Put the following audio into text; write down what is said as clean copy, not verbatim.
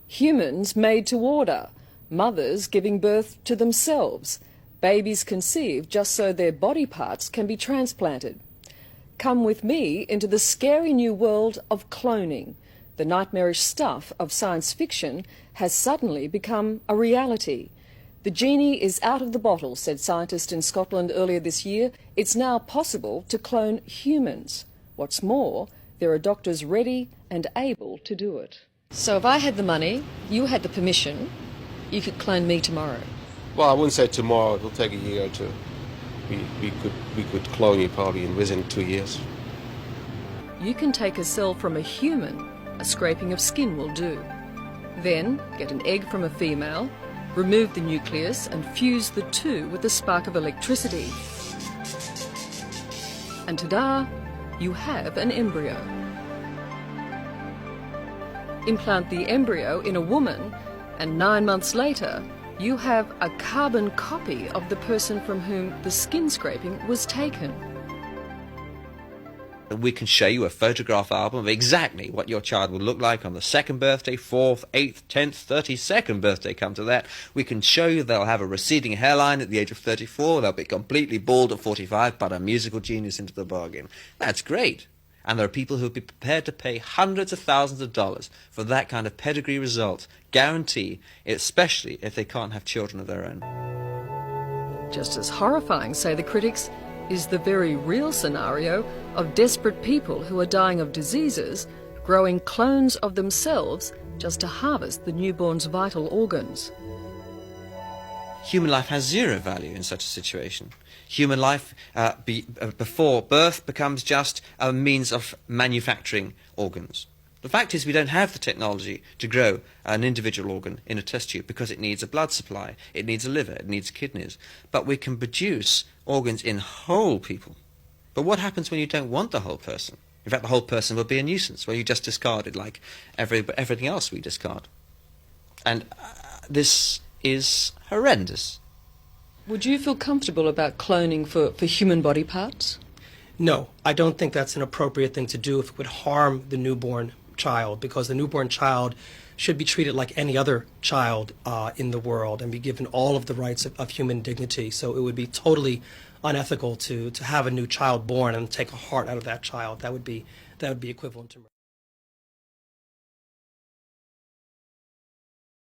Humans made to order, mothers giving birth to themselves, babies conceived just so their body parts can be transplanted. Come with me into the scary new world of cloning. The nightmarish stuff of science fiction has suddenly become a reality. The genie is out of the bottle, said scientists in Scotland earlier this year. It's now possible to clone humans. What's more, there are doctors ready and able to do it. So if I had the money, you had the permission, you could clone me tomorrow. Well, I wouldn't say tomorrow. It'll take a year or two. We could clone you probably within 2 years. You can take a cell from a human. A scraping of skin will do. Then get an egg from a female, remove the nucleus and fuse the two with a spark of electricity. And ta-da, you have an embryo. Implant the embryo in a woman and 9 months later you have a carbon copy of the person from whom the skin scraping was taken. We can show you a photograph album of exactly what your child will look like on the 2nd birthday, 4th, 8th, 10th, 32nd birthday, come to that. We can show you they'll have a receding hairline at the age of 34, they'll be completely bald at 45, but a musical genius into the bargain. That's great. And there are people who would be prepared to pay hundreds of thousands of dollars for that kind of pedigree result, guarantee, especially if they can't have children of their own. Just as horrifying, say the critics, is the very real scenario of desperate people who are dying of diseases, growing clones of themselves just to harvest the newborn's vital organs. Human life has zero value in such a situation. Human life before birth becomes just a means of manufacturing organs. The fact is we don't have the technology to grow an individual organ in a test tube because it needs a blood supply, it needs a liver, it needs kidneys. But we can produce organs in whole people. But what happens when you don't want the whole person? In fact, the whole person will be a nuisance, where you just discard it like everything else we discard. And this is horrendous. Would you feel comfortable about cloning for human body parts? No, I don't think that's an appropriate thing to do if it would harm the newborn child, because the newborn child should be treated like any other child in the world and be given all of the rights of human dignity. So it would be totally unethical to have a new child born and take a heart out of that child. That would be equivalent to murder.